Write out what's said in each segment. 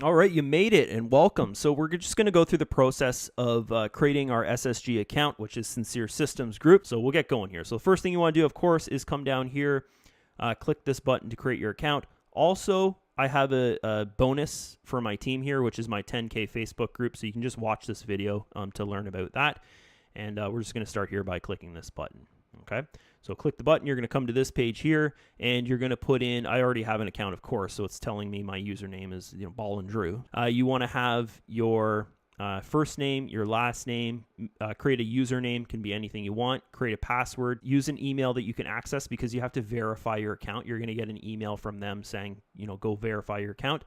All right, you made it and welcome. So we're just going to go through the process of creating our SSG account, which is Sincere Systems Group. So we'll get going here. So the first thing you want to do, of course, is come down here, click this button to create your account. Also, I have a bonus for my team here, which is my 10K Facebook group. So you can just watch this video to learn about that. And we're just going to start here by clicking this button. Okay, so click the button. You're going to come to this page here, and you're going to put in, I already have an account, of course, so it's telling me my username is Ball and Drew. You want to have your first name, your last name, create a username, can be anything you want, create a password, use an email that you can access because you have to verify your account. You're going to get an email from them saying, go verify your account.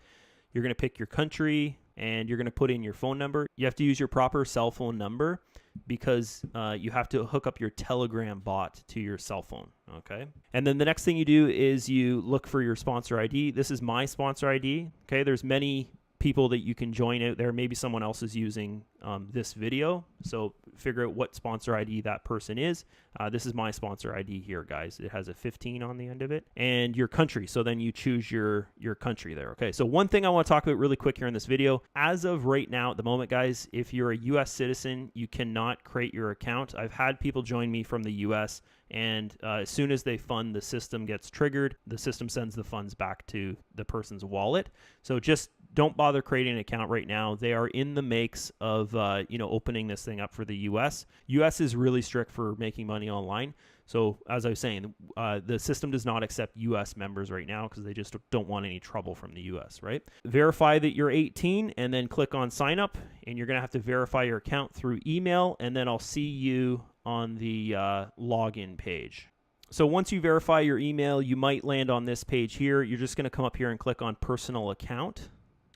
You're going to pick your country, and you're going to put in your phone number. You have to use your proper cell phone number because you have to hook up your Telegram bot to your cell phone, okay? And then the next thing you do is you look for your sponsor ID. This is my sponsor ID, okay? There's many people that you can join out there. Maybe someone else is using this video, so figure out what sponsor ID that person is. This is my sponsor ID here, guys. It has a 15 on the end of it. And your country, so then you choose your country there, okay? So one thing I want to talk about really quick here in this video, as of right now at the moment, guys, if you're a US citizen, you cannot create your account. I've had people join me from the US, and as soon as they fund, the system gets triggered. The system sends the funds back to the person's wallet. So just don't bother creating an account right now. They are in the makes of opening this thing up for the US. US is really strict for making money online. So as I was saying, the system does not accept US members right now because they just don't want any trouble from the US, right? Verify that you're 18 and then click on sign up, and you're going to have to verify your account through email, and then I'll see you on the login page. So once you verify your email, you might land on this page here. You're just going to come up here and click on personal account,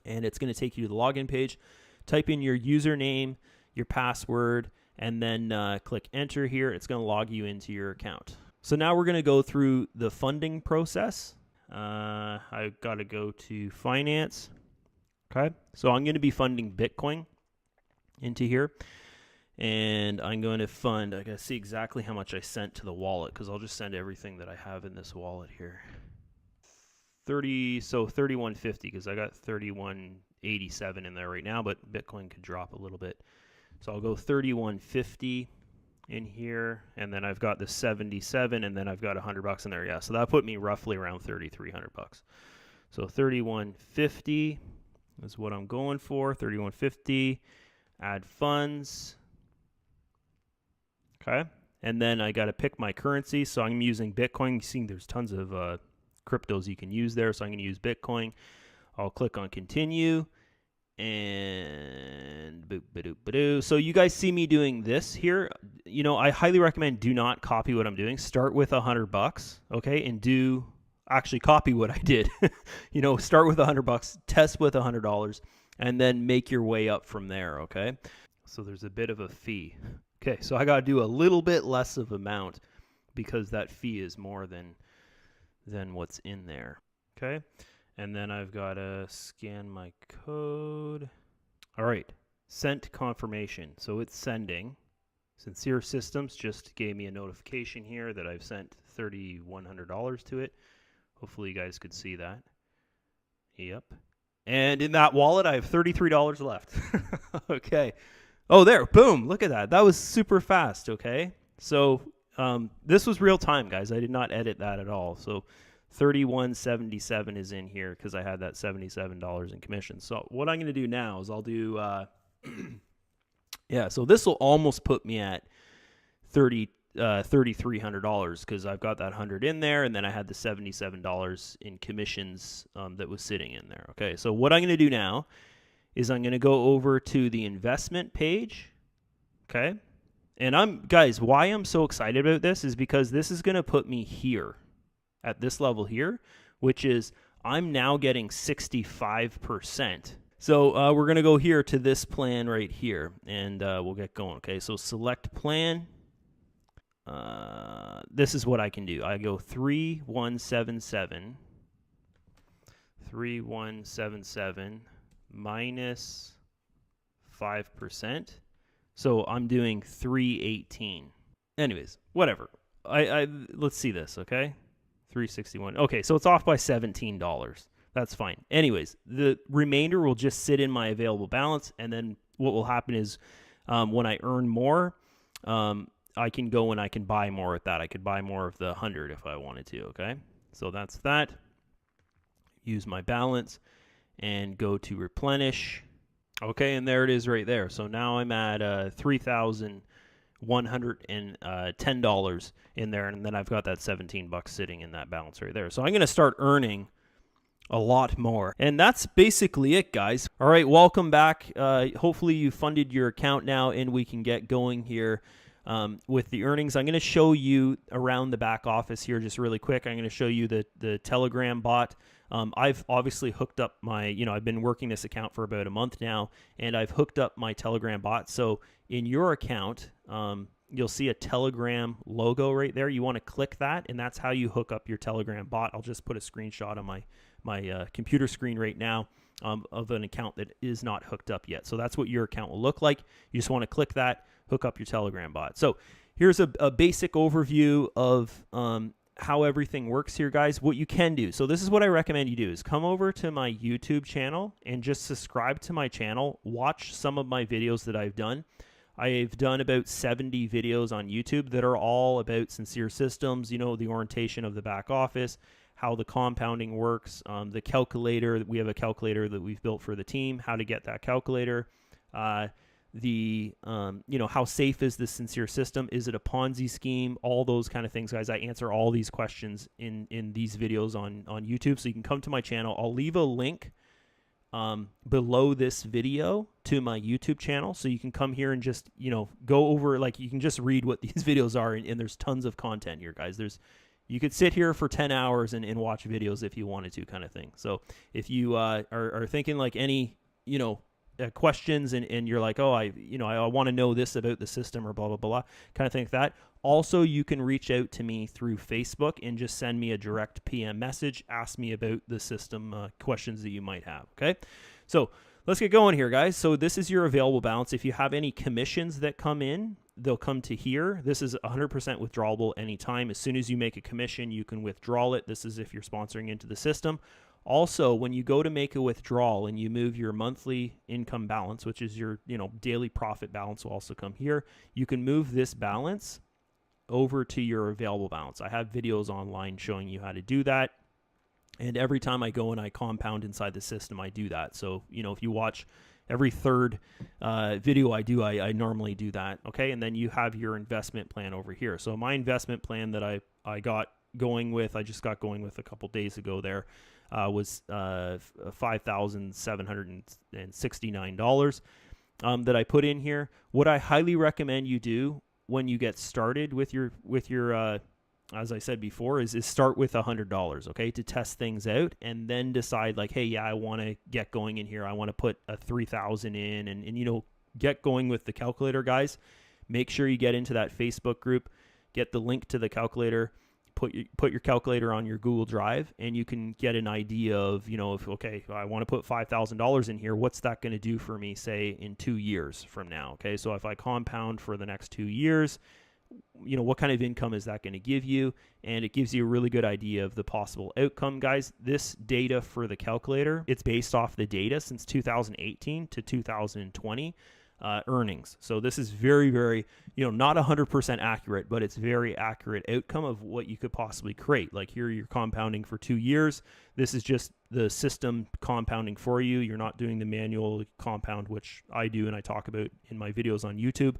and it's going to take you to the login page. Type in your username, your password, and then click enter here. It's going to log you into your account. So now we're going to go through the funding process. I've got to go to finance. Okay, so I'm going to be funding Bitcoin into here. And I'm going to fund, I got to see exactly how much I sent to the wallet because I'll just send everything that I have in this wallet here. 3150 because I got 3187 in there right now, but Bitcoin could drop a little bit. So I'll go 3150 in here, and then I've got the 77, and then I've got $100 in there. Yeah, so that put me roughly around $3,300. So 3150 is what I'm going for. 3150, add funds. Okay, and then I got to pick my currency. So I'm using Bitcoin. You see there's tons of cryptos you can use there. So I'm going to use Bitcoin. I'll click on continue. And so you guys see me doing this here. I highly recommend do not copy what I'm doing. Start with $100, okay, and actually copy what I did. Start with $100, test with $100, and then make your way up from there, okay? So there's a bit of a fee. Okay, so I got to do a little bit less of amount because that fee is more than what's in there. Okay, and then I've got to scan my code. All right, sent confirmation. So it's sending. Sincere Systems just gave me a notification here that I've sent $3,100 to it. Hopefully you guys could see that. Yep. And in that wallet, I have $33 left. Okay. Oh, there, boom, look at that. That was super fast, okay? So this was real time, guys. I did not edit that at all. So 3177 is in here because I had that $77 in commission. So what I'm going to do now is I'll do, so this will almost put me at $3,300 because I've got that 100 in there, and then I had the $77 in commissions that was sitting in there, okay? So what I'm going to do now is I'm going to go over to the investment page, okay? And guys, why I'm so excited about this is because this is going to put me here at this level here, which is I'm now getting 65%. So we're going to go here to this plan right here, and we'll get going, okay? So select plan. This is what I can do. I go 3177 minus 5%. So I'm doing 318. Anyways, whatever. Let's see this, okay? 361. Okay, so it's off by $17. that's fine. Anyways, the remainder will just sit in my available balance, and then what will happen is when I earn more, I can go and I can buy more with that. I could buy more of the 100 if I wanted to, okay? So that's that. Use my balance and go to replenish. Okay, and there it is right there. So now I'm at $3,110 in there, and then I've got that $17 sitting in that balance right there. So I'm going to start earning a lot more. And that's basically it, guys. All right, welcome back. Hopefully you funded your account now, and we can get going here with the earnings. I'm going to show you around the back office here just really quick. I'm going to show you the Telegram bot. I've obviously hooked up my, I've been working this account for about a month now, and I've hooked up my Telegram bot. So in your account, you'll see a Telegram logo right there. You want to click that, and that's how you hook up your Telegram bot. I'll just put a screenshot on my computer screen right now of an account that is not hooked up yet. So that's what your account will look like. You just want to click that, hook up your Telegram bot. So here's a basic overview of how everything works here, guys. What you can do. So this is what I recommend you do is come over to my YouTube channel and just subscribe to my channel. Watch some of my videos that I've done. I've done about 70 videos on YouTube that are all about Sincere Systems, the orientation of the back office, how the compounding works, the calculator. We have a calculator that we've built for the team, how to get that calculator, how safe is the Sincere system? Is it a Ponzi scheme? All those kind of things, guys. I answer all these questions in these videos on YouTube. So you can come to my channel. I'll leave a link below this video to my YouTube channel. So you can come here and just, go over, you can just read what these videos are. And there's tons of content here, guys. You could sit here for 10 hours and watch videos if you wanted to, kind of thing. So if you are thinking any, questions and you're like, oh, I want to know this about the system or blah, blah, blah, kind of thing like that. Also, you can reach out to me through Facebook and just send me a direct PM message. Ask me about the system questions that you might have. Okay. So let's get going here, guys. So this is your available balance. If you have any commissions that come in, they'll come to here. This is 100% withdrawable anytime. As soon as you make a commission, you can withdraw it. This is if you're sponsoring into the system. Also, when you go to make a withdrawal and you move your monthly income balance, which is your daily profit balance, will also come here. You can move this balance over to your available balance. I have videos online showing you how to do that. And every time I go and I compound inside the system, I do that. So, if you watch every third video I do, I normally do that. Okay. And then you have your investment plan over here. So my investment plan that I got going with, I just got going with a couple days ago there, was $5,769 that I put in here. What I highly recommend you do when you get started with your as I said before, is start with $100, okay, to test things out, and then decide hey, yeah, I want to get going in here. I want to put a 3,000 in, and get going with the calculator, guys. Make sure you get into that Facebook group, get the link to the calculator. Put your calculator on your Google Drive, and you can get an idea of, if, okay, I want to put $5,000 in here, what's that going to do for me, say, in 2 years from now? Okay, so if I compound for the next 2 years, what kind of income is that going to give you? And it gives you a really good idea of the possible outcome, guys. This data for the calculator, it's based off the data since 2018 to 2020. Earnings. So this is very, very, not 100% accurate, but it's very accurate outcome of what you could possibly create. Like here, you're compounding for 2 years. This is just the system compounding for you. You're not doing the manual compound, which I do and I talk about in my videos on YouTube.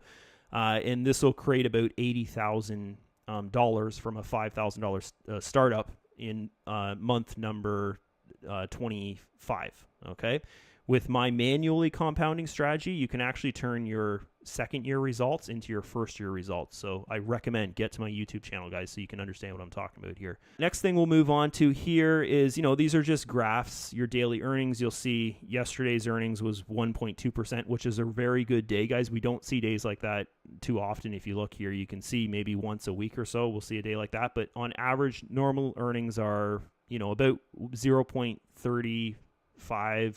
And this will create about $80,000 from a $5,000 startup in month number 25. Okay. With my manually compounding strategy, you can actually turn your second year results into your first year results. So I recommend get to my YouTube channel, guys, so you can understand what I'm talking about here. Next thing we'll move on to here is, these are just graphs, your daily earnings. You'll see yesterday's earnings was 1.2%, which is a very good day, guys. We don't see days like that too often. If you look here, you can see maybe once a week or so, we'll see a day like that. But on average, normal earnings are, about 0.35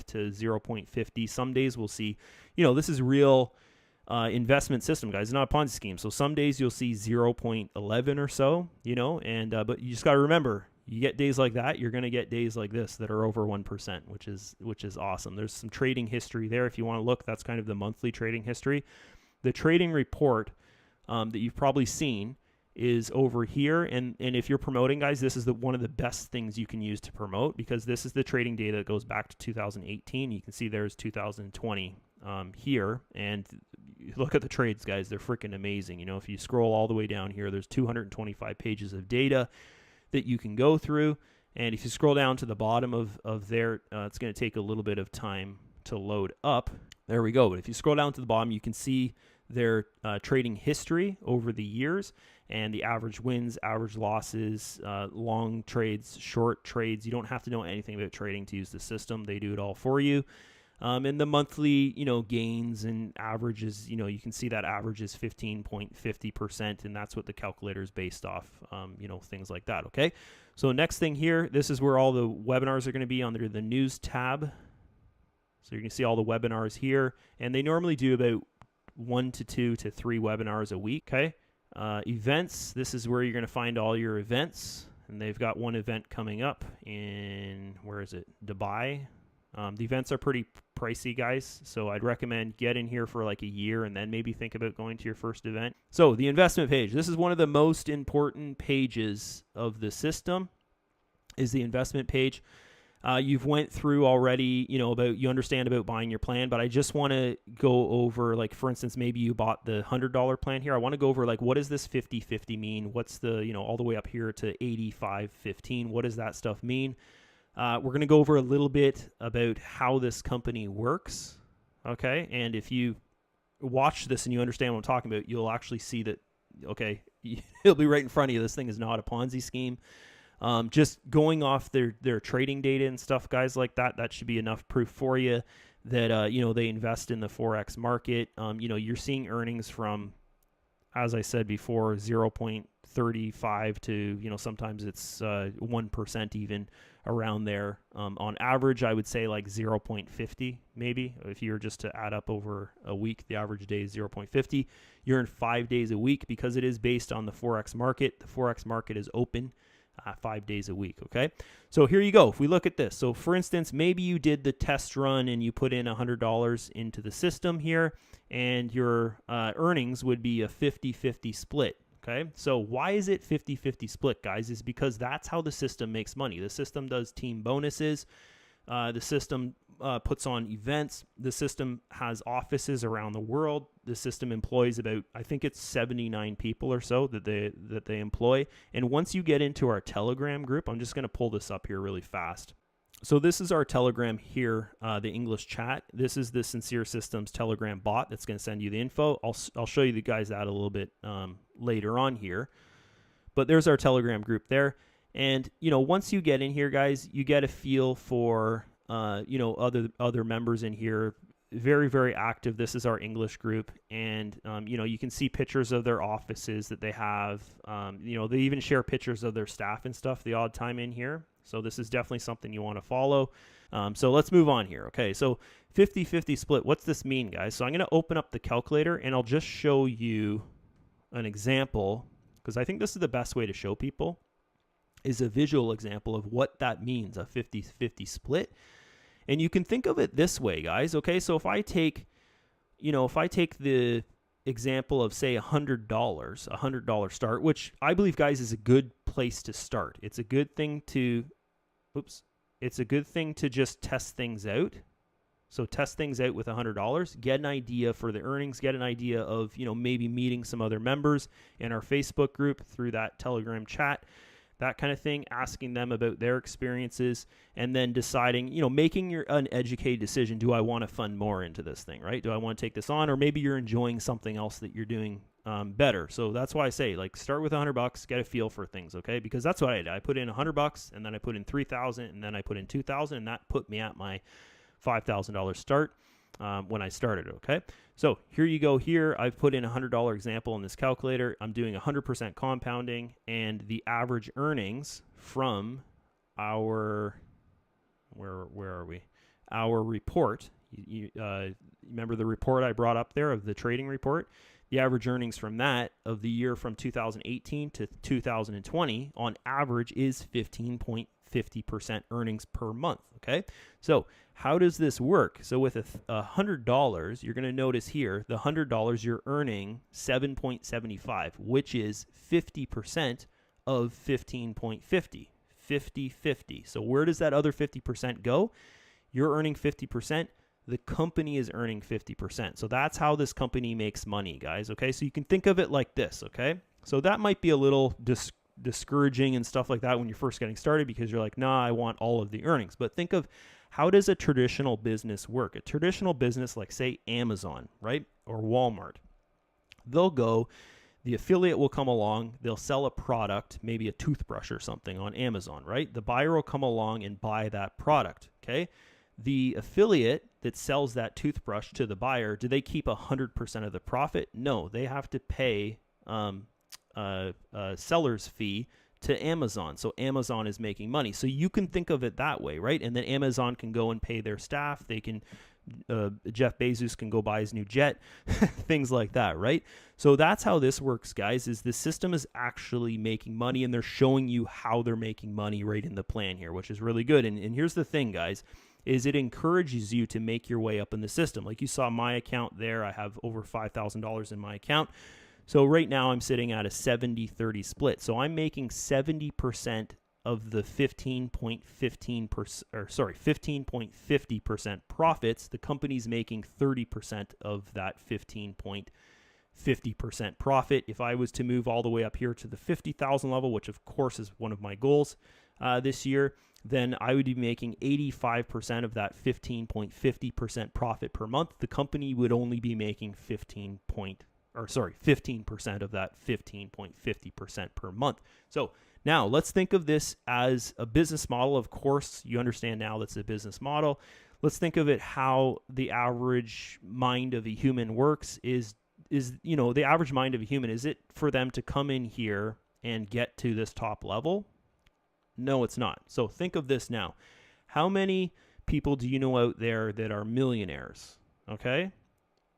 to 0.50. Some days we'll see, this is real investment system, guys. It's not a Ponzi scheme. So some days you'll see 0.11 or so, but you just got to remember, You get days like that, you're going to get days like this that are over 1%, which is awesome. There's some trading history there. If you want to look, that's kind of the monthly trading history. The trading report that you've probably seen is over here. And if you're promoting, guys, this is one of the best things you can use to promote, because this is the trading data that goes back to 2018. You can see there's 2020 here. And look at the trades, guys. They're freaking amazing. You know, if you scroll all the way down here, there's 225 pages of data that you can go through. And if you scroll down to the bottom of there, it's going to take a little bit of time to load up. There we go. But if you scroll down to the bottom, you can see their trading history over the years and the average wins, average losses, long trades, short trades. You don't have to know anything about trading to use the system. They do it all for you. And the monthly, gains and averages, you can see that average is 15.50%, and that's what the calculator is based off, things like that, okay? So next thing here, this is where all the webinars are going to be under the news tab. So you're going to see all the webinars here, and they normally do about 1 to 2 to 3 webinars a week, okay? Events, this is where you're going to find all your events, and they've got one event coming up in, where is it, Dubai. The events are pretty pricey, guys, so I'd recommend get in here for like a year and then maybe think about going to your first event. So the investment page, this is one of the most important pages of the system, is the investment page. You've went through already, you understand about buying your plan, but I just want to go over, like, for instance, maybe you bought the $100 plan here. I want to go over, like, what does this 50-50 mean? What's the, all the way up here to 85-15? What does that stuff mean? We're going to go over a little bit about how this company works, okay? And if you watch this and you understand what I'm talking about, you'll actually see that, okay, it'll be right in front of you. This thing is not a Ponzi scheme. Just going off their trading data and stuff, guys, like that should be enough proof for you that, they invest in the Forex market. You're seeing earnings from, as I said before, 0.35 to, sometimes it's 1% even around there. On average, I would say like 0.50 maybe. If you were just to add up over a week, the average day is 0.50. You're in 5 days a week because it is based on the Forex market. The Forex market is open 5 days a week, okay? So here you go. If we look at this, so for instance, maybe you did the test run and you put in $100 into the system here, and your earnings would be a 50-50 split, okay? So why is it 50-50 split, guys? Is because that's how the system makes money. The system does team bonuses. The system puts on events. The system has offices around the world. The system employs about, I think it's 79 people or so that they employ. And once you get into our Telegram group, I'm just going to pull this up here really fast. So this is our Telegram here, the English chat. This is the Sincere.Systems Telegram bot that's going to send you the info. I'll show you guys that a little bit later on here. But there's our Telegram group there. And, once you get in here, guys, you get a feel for, other members in here. Very, very active. This is our English group. And, you can see pictures of their offices that they have. They even share pictures of their staff and stuff the odd time in here. So this is definitely something you want to follow. So let's move on here. Okay, so 50-50 split. What's this mean, guys? So I'm going to open up the calculator, and I'll just show you an example, because I think this is the best way to show people, is a visual example of what that means, a 50-50 split. And you can think of it this way, guys. Okay, so if I take the example of, say, $100 start, which I believe, guys, is a good place to start. It's a good thing to, it's a good thing to just test things out. So test things out with $100, get an idea for the earnings, get an idea of, maybe meeting some other members in our Facebook group through that Telegram chat, that kind of thing, asking them about their experiences, and then deciding, making an educated decision. Do I want to fund more into this thing, right? Do I want to take this on? Or maybe you're enjoying something else that you're doing better. So that's why I say, like, start with $100, get a feel for things, okay? Because that's what I did. I put in $100, and then I put in $3,000, and then I put in $2,000, and that put me at my $5,000 start when I started, okay? So here you go. Here I've put in a $100 example in this calculator. I'm doing 100% compounding, and the average earnings from our, where are we? Our report. Remember the report I brought up there of the trading report? The average earnings from that of the year from 2018 to 2020 on average is 15.50% earnings per month. Okay, so how does this work? So with $100, you're going to notice here the $100 you're earning 7.75, which is 50% of 15.50. 50-50. So where does that other 50% go? You're earning 50%. The company is earning 50%. So that's how this company makes money, guys. Okay, so you can think of it like this. Okay, so that might be a little discouraging and stuff like that when you're first getting started, because you're like, nah, I want all of the earnings. But think of, how does a traditional business work? A traditional business, like say Amazon, right, or Walmart, they'll go, the affiliate will come along, they'll sell a product, maybe a toothbrush or something on Amazon, right? The buyer will come along and buy that product, okay? The affiliate that sells that toothbrush to the buyer, do they keep 100% of the profit? No, they have to pay a seller's fee to Amazon. So Amazon is making money. So you can think of it that way, right? And then Amazon can go and pay their staff. They can, Jeff Bezos can go buy his new jet, things like that, right? So that's how this works, guys, is the system is actually making money, and they're showing you how they're making money right in the plan here, which is really good. And here's the thing, guys, is it encourages you to make your way up in the system. Like you saw my account there, I have over $5,000 in my account. So right now I'm sitting at a 70-30 split. So I'm making 70% of the 15.50% profits. The company's making 30% of that 15.50% profit. If I was to move all the way up here to the 50,000 level, which of course is one of my goals this year, then I would be making 85% of that 15.50% profit per month. The company would only be making 15% of that 15.50% per month. So now let's think of this as a business model. Of course, you understand now that's a business model. Let's think of it how the average mind of a human works is the average mind of a human, is it for them to come in here and get to this top level? No, it's not. So think of this now. How many people do you know out there that are millionaires? Okay?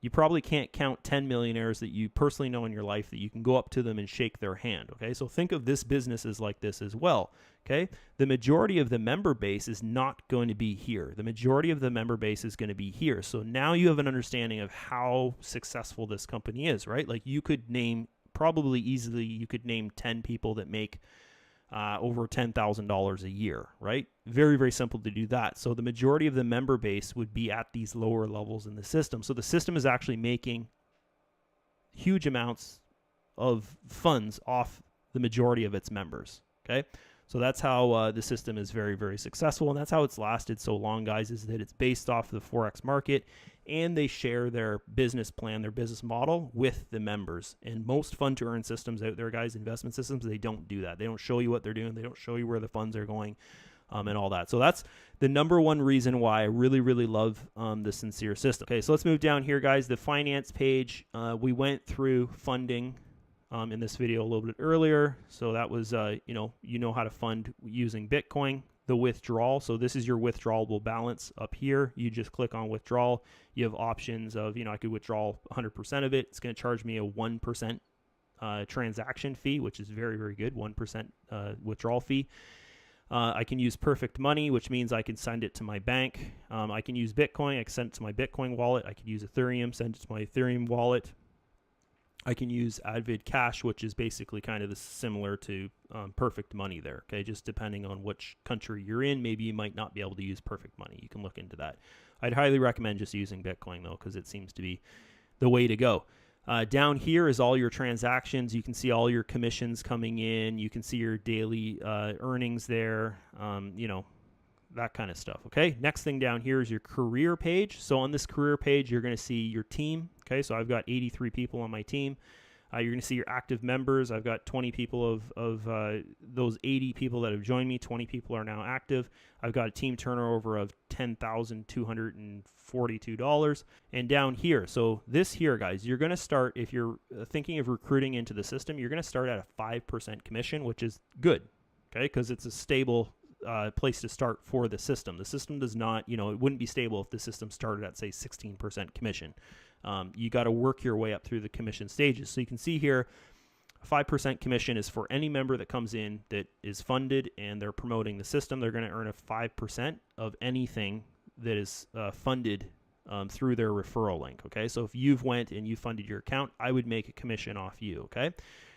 You probably can't count 10 millionaires that you personally know in your life that you can go up to them and shake their hand. Okay? So think of this business as like this as well. Okay? The majority of the member base is not going to be here. The majority of the member base is going to be here. So now you have an understanding of how successful this company is, right? Like you could name, probably easily, you could name 10 people that make over $10,000 a year, right? Very, very simple to do that. So the majority of the member base would be at these lower levels in the system. So the system is actually making huge amounts of funds off the majority of its members, okay? So that's how the system is very, very successful, and that's how it's lasted so long, guys, is that it's based off the Forex market, and they share their business plan, their business model with the members. And most fund-to-earn systems out there, guys, investment systems, they don't do that. They don't show you what they're doing. They don't show you where the funds are going and all that. So that's the number one reason why I really, really love the Sincere system. Okay, so let's move down here, guys. The finance page, we went through funding in this video a little bit earlier. So that was, you know how to fund using Bitcoin. The withdrawal, so this is your withdrawable balance up here. You just click on withdrawal. You have options of, I could withdraw 100% of it. It's going to charge me a 1% transaction fee, which is very, very good, 1% withdrawal fee. I can use perfect money, which means I can send it to my bank. I can use Bitcoin. I can send it to my Bitcoin wallet. I can use Ethereum, send it to my Ethereum wallet. I can use Advid Cash, which is basically kind of similar to perfect money there, okay? Just depending on which country you're in, maybe you might not be able to use perfect money. You can look into that. I'd highly recommend just using Bitcoin, though, because it seems to be the way to go. Down here is all your transactions. You can see all your commissions coming in. You can see your daily earnings there, that kind of stuff, okay? Next thing down here is your career page. So on this career page, you're going to see your team, okay? So I've got 83 people on my team. You're going to see your active members. I've got 20 people of those 80 people that have joined me. 20 people are now active. I've got a team turnover of $10,242. And down here, so this here, guys, you're going to start, if you're thinking of recruiting into the system, you're going to start at a 5% commission, which is good, okay? Because it's a stable place to start for the system. The system does not, it wouldn't be stable if the system started at, say, 16% commission. You got to work your way up through the commission stages. So you can see here, 5% commission is for any member that comes in that is funded and they're promoting the system. They're going to earn a 5% of anything that is funded through their referral link. Okay, so if you've went and you funded your account, I would make a commission off you. Okay,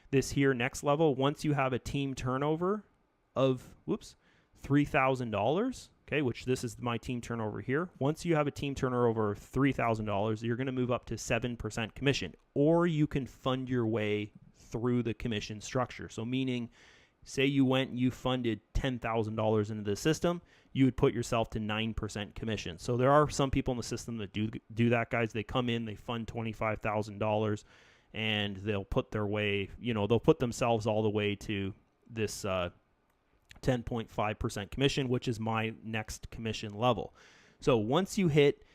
this here next level, once you have a team turnover of $3,000. Okay, which this is my team turnover here. Once you have a team turnover of $3,000, you're going to move up to 7% commission, or you can fund your way through the commission structure. So meaning, say you went and you funded $10,000 into the system, you would put yourself to 9% commission. So there are some people in the system that do that, guys. They come in, they fund $25,000, and they'll put their way, they'll put themselves all the way to this 10.5% commission, which is my next commission level. So once you hit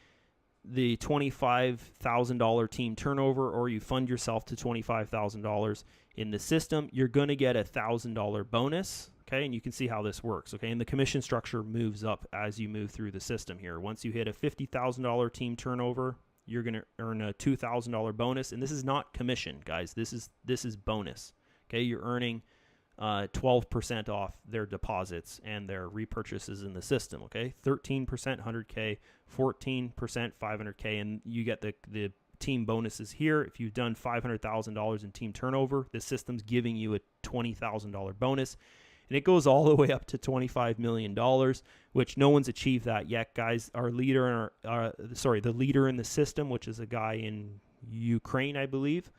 the $25,000 team turnover, or you fund yourself to $25,000 in the system, you're going to get a $1,000 bonus. Okay, and you can see how this works. Okay, and the commission structure moves up as you move through the system here. Once you hit a $50,000 team turnover, you're going to earn a $2,000 bonus, and this is not commission, guys. This is bonus. Okay, you're earning 12% off their deposits and their repurchases in the system. Okay, 13% 100K, 14% 500K, and you get the team bonuses here. If you've done $500,000 in team turnover, the system's giving you a $20,000 bonus, and it goes all the way up to $25 million, which no one's achieved that yet, guys. Our leader, the leader in the system, which is a guy in Ukraine, I believe.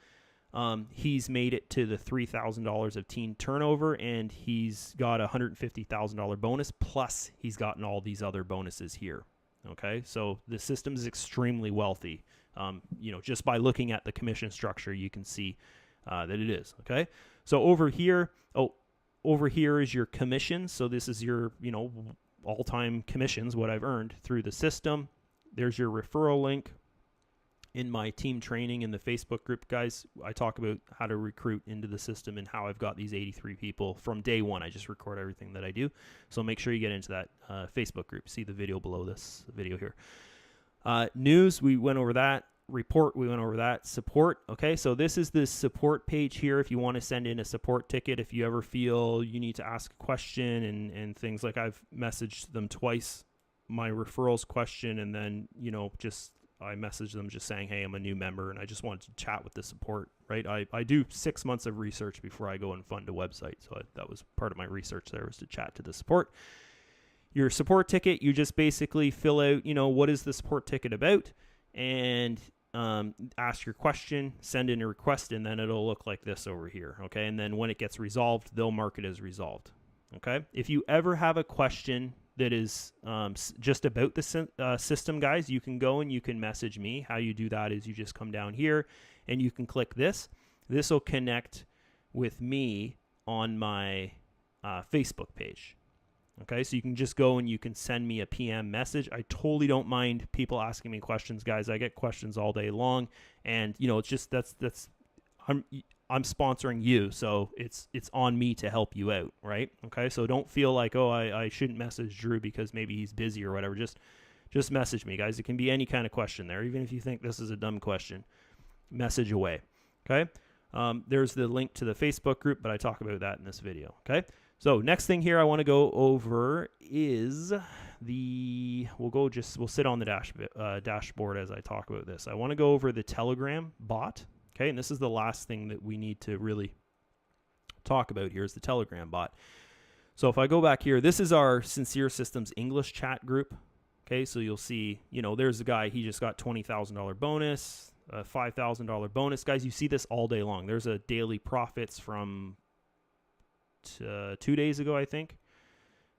He's made it to the $3,000 of team turnover, and he's got a $150,000 bonus, plus he's gotten all these other bonuses here. Okay, so the system is extremely wealthy. Just by looking at the commission structure, you can see that it is. Okay, so over here is your commissions. So this is your, all-time commissions, what I've earned through the system. There's your referral link. In my team training in the Facebook group, guys, I talk about how to recruit into the system and how I've got these 83 people from day one. I just record everything that I do. So make sure you get into that Facebook group. See the video below this video here. News, we went over that. Report, we went over that. Support, okay, so this is the support page here if you want to send in a support ticket. If you ever feel you need to ask a question and things, like I've messaged them twice, my referrals question, and then, I messaged them just saying, hey, I'm a new member and I just wanted to chat with the support, right? I do 6 months of research before I go and fund a website. So that was part of my research there, was to chat to the support. Your support ticket, you just basically fill out, what is the support ticket about, and ask your question, send in a request, and then it'll look like this over here, okay? And then when it gets resolved, they'll mark it as resolved, okay? If you ever have a question that is just about the system, guys, you can go and you can message me. How you do that is you just come down here and you can click this. This will connect with me on my Facebook page. Okay, so you can just go and you can send me a PM message. I totally don't mind people asking me questions, guys. I get questions all day long, and it's just I'm sponsoring you, so it's on me to help you out, right? Okay, so don't feel like, oh, I shouldn't message Drew because maybe he's busy or whatever. Just message me, guys. It can be any kind of question there, even if you think this is a dumb question. Message away, okay? There's the link to the Facebook group, but I talk about that in this video, okay? So next thing here I want to go over is we'll sit on the dashboard as I talk about this. I want to go over the Telegram bot. Okay, and this is the last thing that we need to really talk about here is the Telegram bot. So if I go back here, this is our Sincere.Systems English chat group. Okay, so you'll see, there's a guy, he just got $20,000 bonus, a $5,000 bonus. Guys, you see this all day long. There's a daily profits from 2 days ago, I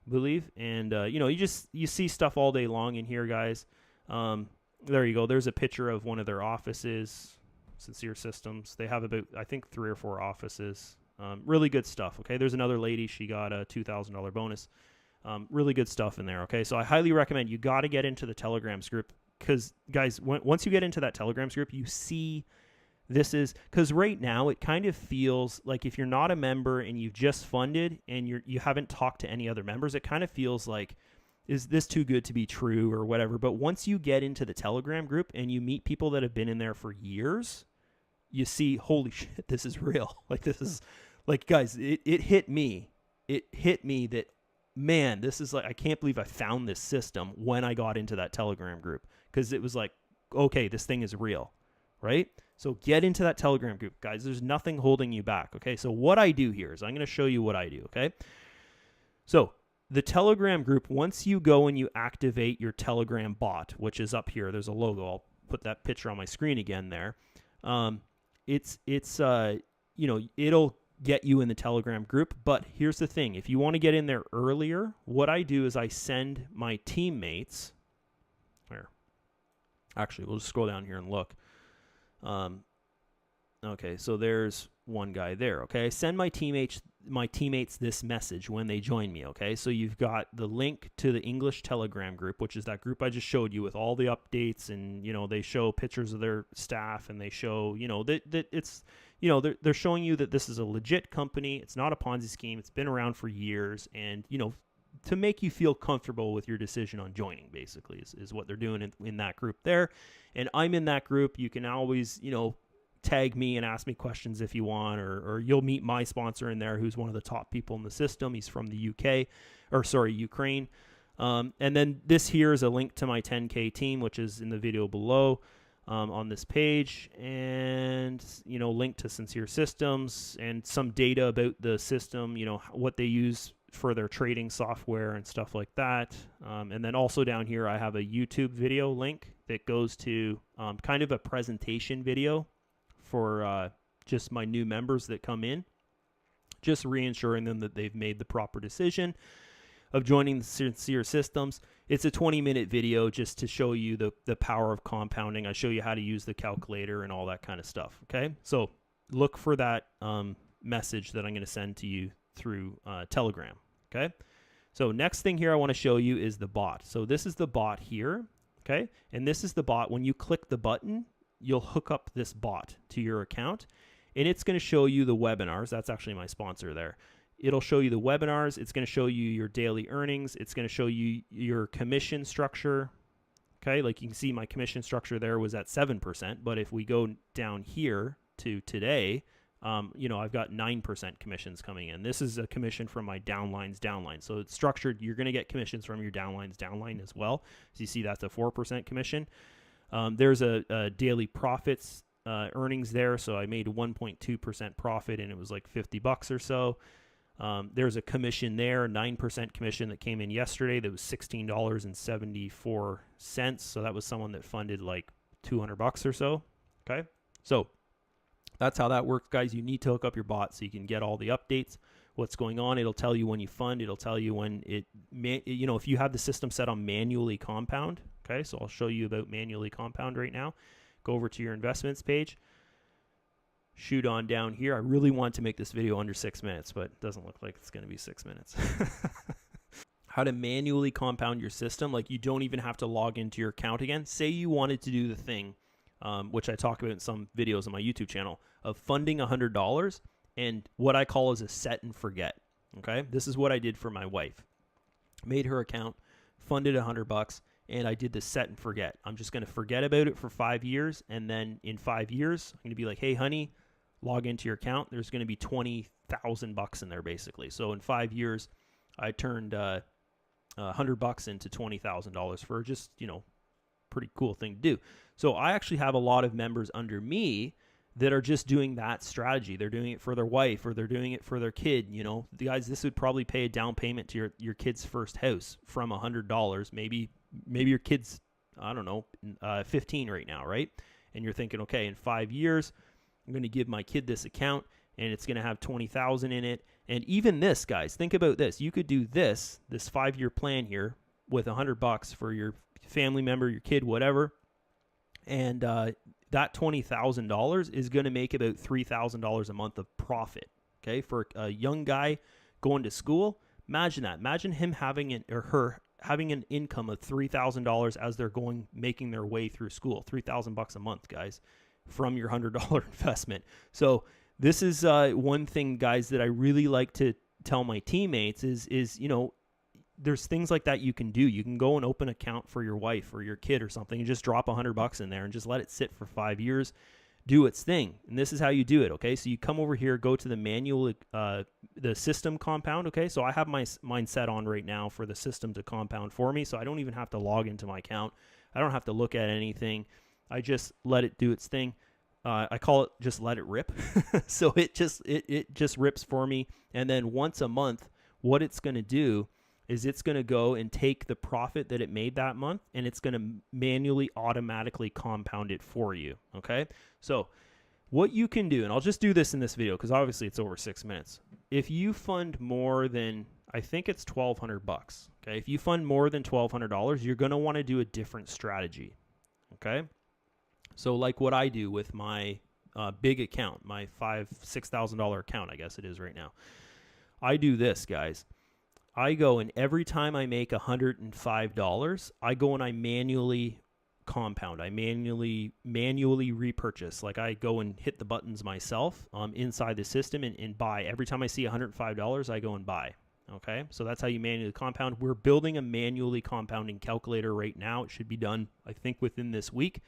believe. And, you see stuff all day long in here, guys. There you go. There's a picture of one of their offices. Sincere.Systems. They have about, 3 or 4 offices. Really good stuff, okay? There's another lady. She got a $2,000 bonus. Really good stuff in there, okay? So I highly recommend you got to get into the Telegrams group because, guys, once you get into that Telegrams group, you see This is because right now it kind of feels like if you're not a member and you've just funded and you haven't talked to any other members, it kind of feels like, is this too good to be true or whatever? But once you get into the Telegram group and you meet people that have been in there for years, you see, holy shit, this is real. Like, this is like, guys, it hit me. It hit me that, man, this is like, I can't believe I found this system when I got into that Telegram group, because it was like, okay, this thing is real, right? So get into that Telegram group, guys. There's nothing holding you back, okay? So what I do here is I'm going to show you what I do, okay? So the Telegram group, once you go and you activate your Telegram bot, which is up here, there's a logo. I'll put that picture on my screen again there. It'll get you in the Telegram group. But here's the thing. If you want to get in there earlier, what I do is I send my teammates here. Actually, we'll just scroll down here and look. Okay, so there's one guy there. Okay, I send my teammates this message when they join me. Okay, so you've got the link to the English Telegram group, which is that group I just showed you with all the updates, and they show pictures of their staff, and they show that it's they're showing you that this is a legit company. It's not a Ponzi scheme. It's been around for years, and to make you feel comfortable with your decision on joining, basically, is what they're doing in that group there. And I'm in that group. You can always, tag me and ask me questions if you want, or you'll meet my sponsor in there, who's one of the top people in the system. He's from the Ukraine. And then this here is a link to my 10K team, which is in the video below on this page, and, link to Sincere Systems and some data about the system, what they use for their trading software and stuff like that. And then also down here, I have a YouTube video link that goes to kind of a presentation video for just my new members that come in, just reassuring them that they've made the proper decision of joining the Sincere Systems. It's a 20-minute video just to show you the power of compounding. I show you how to use the calculator and all that kind of stuff, okay? So look for that message that I'm going to send to you through Telegram, okay? So next thing here I want to show you is the bot. So this is the bot here, okay? And this is the bot. When you click the button, you'll hook up this bot to your account, and it's going to show you the webinars. That's actually my sponsor there. It'll show you the webinars. It's going to show you your daily earnings. It's going to show you your commission structure. Okay, like you can see my commission structure there was at 7%, but if we go down here to today, I've got 9% commissions coming in. This is a commission from my downline. So it's structured. You're going to get commissions from your downline as well. So you see that's a 4% commission. There's a daily profits earnings there. So I made 1.2% profit, and it was like $50 or so. There's a commission there, 9% commission that came in yesterday. That was $16.74. So that was someone that funded like $200 or so. Okay. So that's how that works, guys. You need to hook up your bot so you can get all the updates, what's going on. It'll tell you when you fund. It'll tell you when if you have the system set on manually compound. Okay, so I'll show you about manually compound right now. Go over to your investments page. Shoot on down here. I really want to make this video under 6 minutes, but it doesn't look like it's going to be 6 minutes. How to manually compound your system. Like, you don't even have to log into your account again. Say you wanted to do the thing, which I talk about in some videos on my YouTube channel, of funding $100 and what I call is a set and forget. Okay, this is what I did for my wife. Made her account, funded $100, and I did the set and forget. I'm just going to forget about it for 5 years, and then in 5 years, I'm going to be like, hey, honey, log into your account. There's going to be $20,000 in there, basically. So in 5 years, I turned $100 into $20,000 for just, pretty cool thing to do. So I actually have a lot of members under me that are just doing that strategy. They're doing it for their wife, or they're doing it for their kid. The guys, this would probably pay a down payment to your kid's first house from $100. Maybe your kid's, 15 right now, right? And you're thinking, okay, in 5 years, I'm going to give my kid this account, and it's going to have 20,000 in it. And even this, guys, think about this. You could do this 5-year plan here with $100 for your family member, your kid, whatever. And that $20,000 is going to make about $3,000 a month of profit. Okay, for a young guy going to school, imagine that. Imagine him having her having an income of $3,000 as they're making their way through school. $3,000 a month, guys. from your $100 investment. So this is one thing, guys, that I really like to tell my teammates is there's things like that you can do. You can go and open an account for your wife or your kid or something and just drop $100 in there and just let it sit for 5 years, do its thing. And this is how you do it, okay? So you come over here, go to the manual, the system compound, okay? So I have mine set on right now for the system to compound for me, so I don't even have to log into my account. I don't have to look at anything. I just let it do its thing. I call it just let it rip. So it just rips for me. And then once a month, what it's going to do is it's going to go and take the profit that it made that month, and it's going to manually automatically compound it for you, okay? So what you can do, and I'll just do this in this video because obviously it's over 6 minutes. If you fund more than, I think it's $1,200, okay? If you fund more than $1,200, you're going to want to do a different strategy, okay? So like what I do with my big account, my $6,000 account, I guess it is right now. I do this, guys. I go and every time I make $105, I go and I manually compound. I manually repurchase. Like I go and hit the buttons myself inside the system and buy. Every time I see $105, I go and buy. Okay, so that's how you manually compound. We're building a manually compounding calculator right now. It should be done, I think, within this week.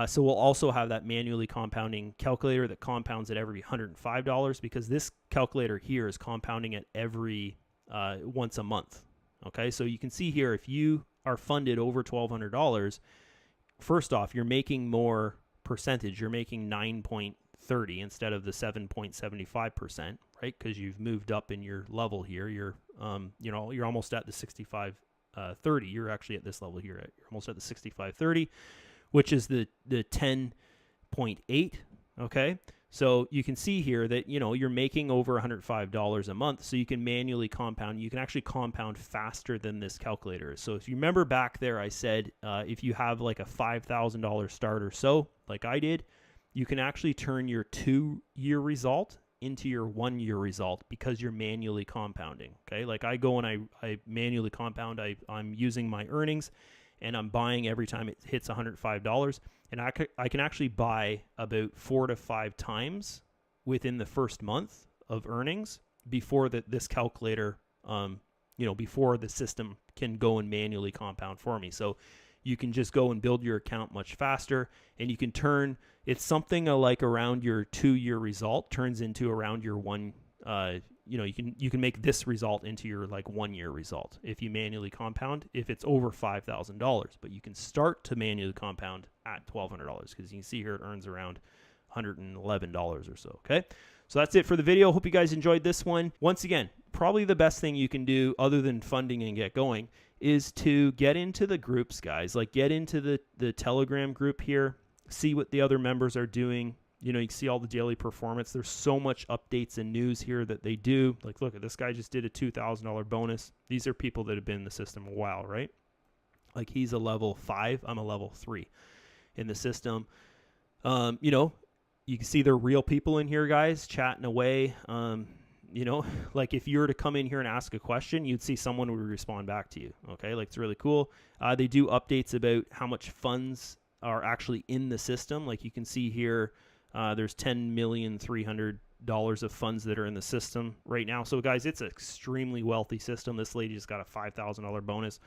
So we'll also have that manually compounding calculator that compounds at every $105 because this calculator here is compounding at every once a month. Okay, so you can see here if you are funded over $1,200, first off, you're making more percentage. You're making 9.30 instead of the 7.75%, right? Because you've moved up in your level here. You're you're almost at the 65.30. You're actually at this level here. You're almost at the 65.30, which is the 10.8. Okay. So you can see here that, you're making over $105 a month, so you can manually compound. You can actually compound faster than this calculator. So if you remember back there, I said if you have like a $5,000 start or so, like I did, you can actually turn your 2-year result into your 1-year result because you're manually compounding. Okay, like I go and I manually compound. I'm using my earnings, and I'm buying every time it hits $105. And I can actually buy about 4 to 5 times within the first month of earnings before this calculator, before the system can go and manually compound for me. So you can just go and build your account much faster, and you can turn, it's something like around your 2-year result turns into around your you can make this result into your like 1-year result if you manually compound if it's over $5,000, but you can start to manually compound at $1,200 because you can see here it earns around $111 or so. Okay, so that's it for the video. Hope you guys enjoyed this one. Once again, probably the best thing you can do other than funding and get going is to get into the groups, guys. Like get into the Telegram group here, see what the other members are doing. You can see all the daily performance. There's so much updates and news here that they do. Like, look at this guy just did a $2,000 bonus. These are people that have been in the system a while, right? Like he's a level 5. I'm a level 3 in the system. You can see they're real people in here, guys, chatting away. Like if you were to come in here and ask a question, you'd see someone would respond back to you. Okay, like it's really cool. They do updates about how much funds are actually in the system. Like you can see here, there's $10,300,000 of funds that are in the system right now. So guys, it's an extremely wealthy system. This lady just got a $5,000 bonus.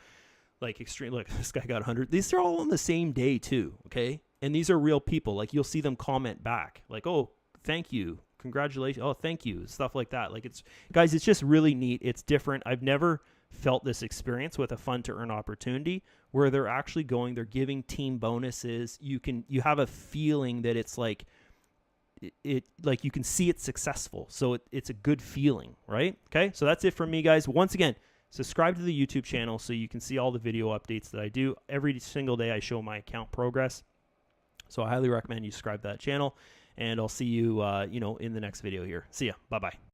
Like extreme. Look, this guy got 100. These are all on the same day too. Okay, and these are real people. Like you'll see them comment back, like, "Oh, thank you, congratulations, oh, thank you," stuff like that. Like it's just really neat. It's different. I've never felt this experience with a fund to earn opportunity where they're actually they're giving team bonuses. You have a feeling that it's like. Like you can see it's successful, so it's a good feeling, right? Okay, so that's it from me, guys. Once again, subscribe to the YouTube channel so you can see all the video updates that I do every single day. I show my account progress, so I highly recommend you subscribe to that channel, and I'll see you in the next video here. See ya. Bye bye.